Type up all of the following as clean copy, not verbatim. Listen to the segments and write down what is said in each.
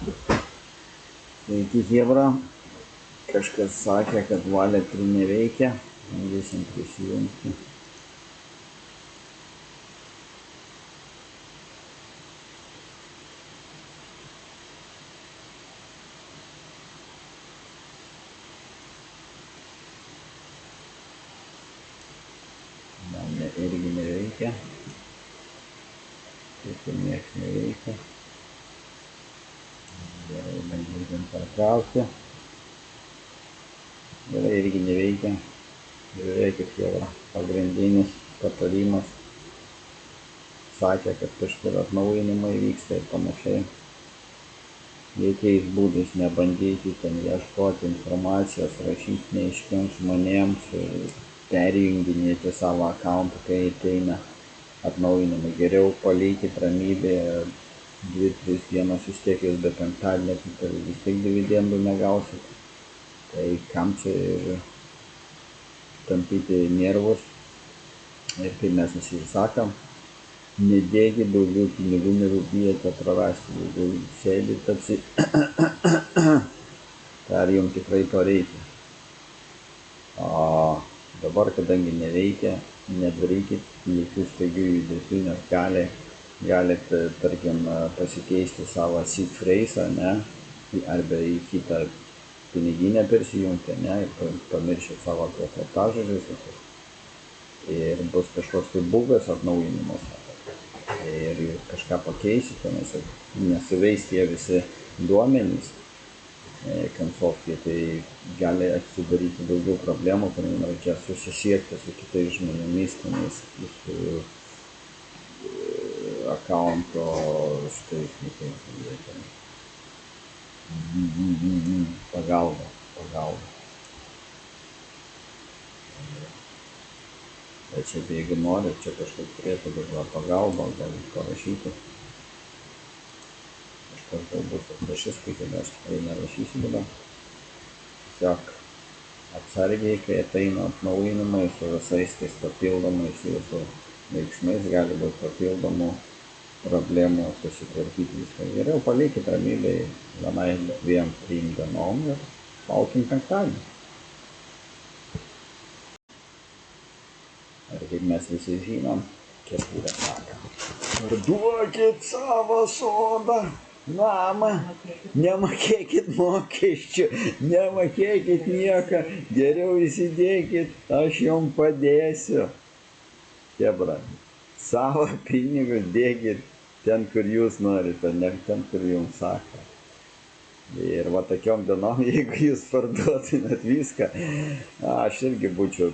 Sveiki, chebra. Kažkas sakė, kad valetri neveikia. Bandysim prisijungti. Man irgi neveikia. Taip ir nieks neveikia. Gerai, bandysim pertraukti. Gerai, irgi neveikia. Žiūrėkit, chebra. Pagrindinis patarimas. Sakė, kad kažkur atnaujinimai vyksta ir panašiai. Jokiais būdais nebandykit ten ieškoti informacijos, rašyti neaiškiems žmonėms, perjunginėti savo akauntą, kai ateina atnaujinimai. Geriau palikit ramybėje 2-3 dienas, vis tiek jūs be penktadienio vis tiek dividendų negausit. Tai kam čia ir tampyti nervus. Ir kaip mes visi sakom, nedėkit daugiau pinigų, negu bijate prarasti. Jeigu sėdit tai ar jums tikrai to reikia. O dabar, kadangi neveikia, nedarykit jokių staigių judesių, nes galit, tarkim, pasikeisti savo seed phrase, ne, arba į kitą piniginę persijungti, ne, ir pamiršit savo tuos slaptažodžius ir bus kažkoks tai bugas atnaujinimuose. Ir jūs kažką pakeisite, nesuveis tie visi duomenys konsolėje, tai gali atsidaryti daugiau problemų, kur jums reikės susisiekti su kitais žmonėmis, su akaunto šitais, pagalba. Bet čia jeigu norit, čia kažkaip turėtų būti pagalba, galit parašyti. Kažkas galbūt atrašys, kai aš tikrai nerašysiu dabar. Tiesiog atsargiai, kai ateina atnaujinimai su visais tais papildomais jūsų veiksmais, gali būti papildomų problemų susitvarkyti viską. Geriau palikit ramybėj 1, 2, 3 dienom ir laukim penktadienį. Ir kaip mes visi žinom, kepurė sako: parduokit savo sodą, namą, nemokėkit mokesčių, nemokėkit nieko, geriau įsidėkit, aš jums padėsiu. Chebra, savo pinigus dėkit ten, kur jūs norite, ne ten, kur jums sako. Ir va tokiom dienom, jeigu jūs parduotumėt viską, aš irgi būčiau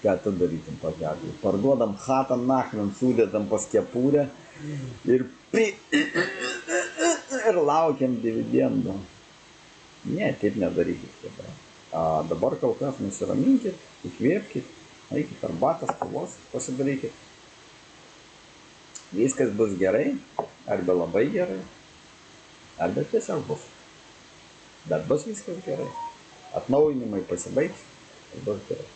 ką tu darytum tokiu atveju? Parduodam chatą, nachrin sudedam pas kepurę ir laukiam dividendų. Ne, taip nedarykit. Dabar kol kas nusiraminkit, įkvėpkit, eikit arbatas, kavos pasidarykit. Viskas bus gerai, arba labai gerai, arba tiesiog bus. Bet bus viskas gerai. Atnaujinimai pasibaigs, bus gerai.